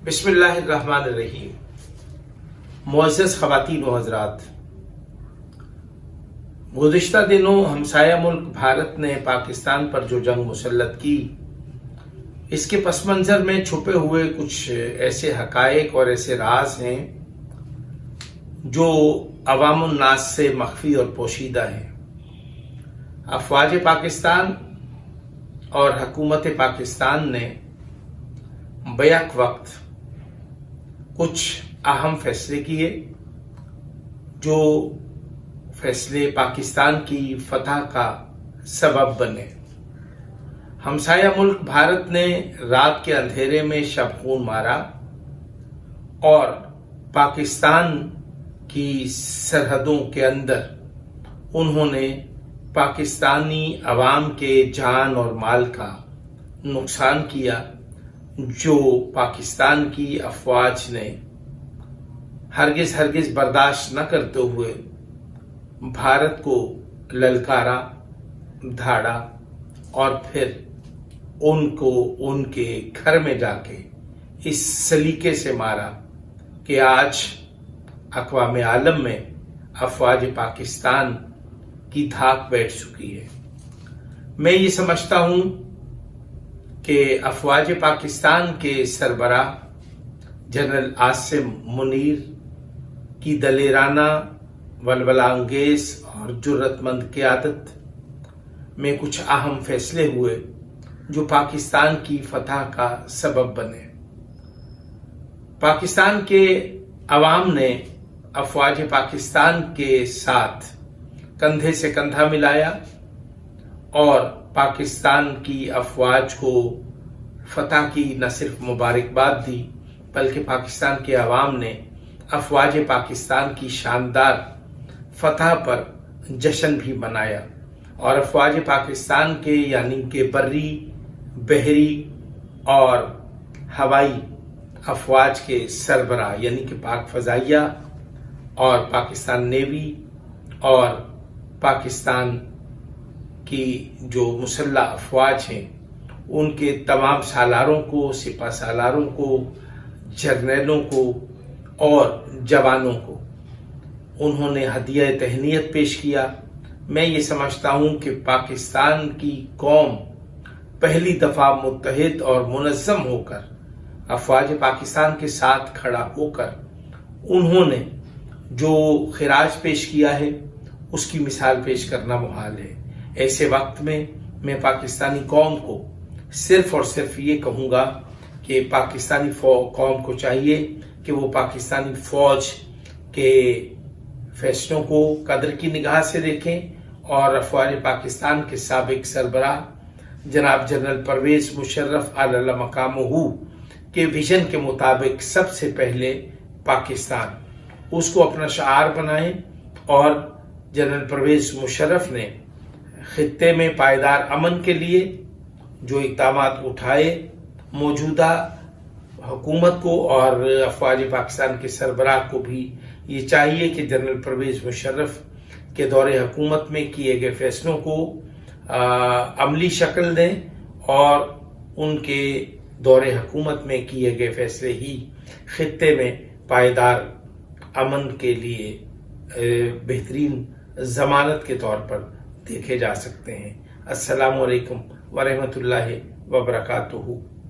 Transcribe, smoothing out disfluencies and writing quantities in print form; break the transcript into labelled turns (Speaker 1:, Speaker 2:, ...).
Speaker 1: بسم اللہ الرحمن الرحیم۔ معزز خواتین و حضرات، گزشتہ دنوں ہمسایہ ملک بھارت نے پاکستان پر جو جنگ مسلط کی، اس کے پس منظر میں چھپے ہوئے کچھ ایسے حقائق اور ایسے راز ہیں جو عوام الناس سے مخفی اور پوشیدہ ہیں۔ افواج پاکستان اور حکومت پاکستان نے بیک وقت کچھ اہم فیصلے کیے جو فیصلے پاکستان کی فتح کا سبب بنے۔ ہمسایہ ملک بھارت نے رات کے اندھیرے میں شب خون مارا اور پاکستان کی سرحدوں کے اندر انہوں نے پاکستانی عوام کے جان اور مال کا نقصان کیا، جو پاکستان کی افواج نے ہرگز برداشت نہ کرتے ہوئے بھارت کو للکارا، دھاڑا اور پھر ان کو ان کے گھر میں جا کے اس سلیقے سے مارا کہ آج اقوام عالم میں افواج پاکستان کی دھاک بیٹھ چکی ہے۔ میں یہ سمجھتا ہوں کہ افواج پاکستان کے سربراہ جنرل عاصم منیر کی دلیرانہ، ولولہ انگیز اور جرأت مند قیادت میں کچھ اہم فیصلے ہوئے جو پاکستان کی فتح کا سبب بنے۔ پاکستان کے عوام نے افواج پاکستان کے ساتھ کندھے سے کندھا ملایا اور پاکستان کی افواج کو فتح کی نہ صرف مبارکباد دی، بلکہ پاکستان کے عوام نے افواج پاکستان کی شاندار فتح پر جشن بھی منایا، اور افواج پاکستان کے یعنی کہ بری، بحری اور ہوائی افواج کے سربراہ یعنی کہ پاک فضائیہ اور پاکستان نیوی اور پاکستان کی جو مسلح افواج ہیں، ان کے تمام سالاروں کو، سپہ سالاروں کو، جرنیلوں کو اور جوانوں کو انہوں نے ہدیہ تہنیت پیش کیا۔ میں یہ سمجھتا ہوں کہ پاکستان کی قوم پہلی دفعہ متحد اور منظم ہو کر افواج پاکستان کے ساتھ کھڑا ہو کر انہوں نے جو خراج پیش کیا ہے اس کی مثال پیش کرنا محال ہے۔ ایسے وقت میں پاکستانی قوم کو صرف اور صرف یہ کہوں گا کہ پاکستانی قوم کو چاہیے کہ وہ پاکستانی فوج کے فیصلوں کو قدر کی نگاہ سے دیکھیں اور افواج پاکستان کے سابق سربراہ جناب جنرل پرویز مشرف اعلی مقامہ کے ویژن کے مطابق سب سے پہلے پاکستان اس کو اپنا شعار بنائیں، اور جنرل پرویز مشرف نے خطے میں پائیدار امن کے لیے جو اقدامات اٹھائے، موجودہ حکومت کو اور افواج پاکستان کے سربراہ کو بھی یہ چاہیے کہ جنرل پرویز مشرف کے دور حکومت میں کیے گئے فیصلوں کو عملی شکل دیں، اور ان کے دور حکومت میں کیے گئے فیصلے ہی خطے میں پائیدار امن کے لیے بہترین ضمانت کے طور پر دیکھے جا سکتے ہیں۔ السلام علیکم ورحمۃ اللہ وبرکاتہ۔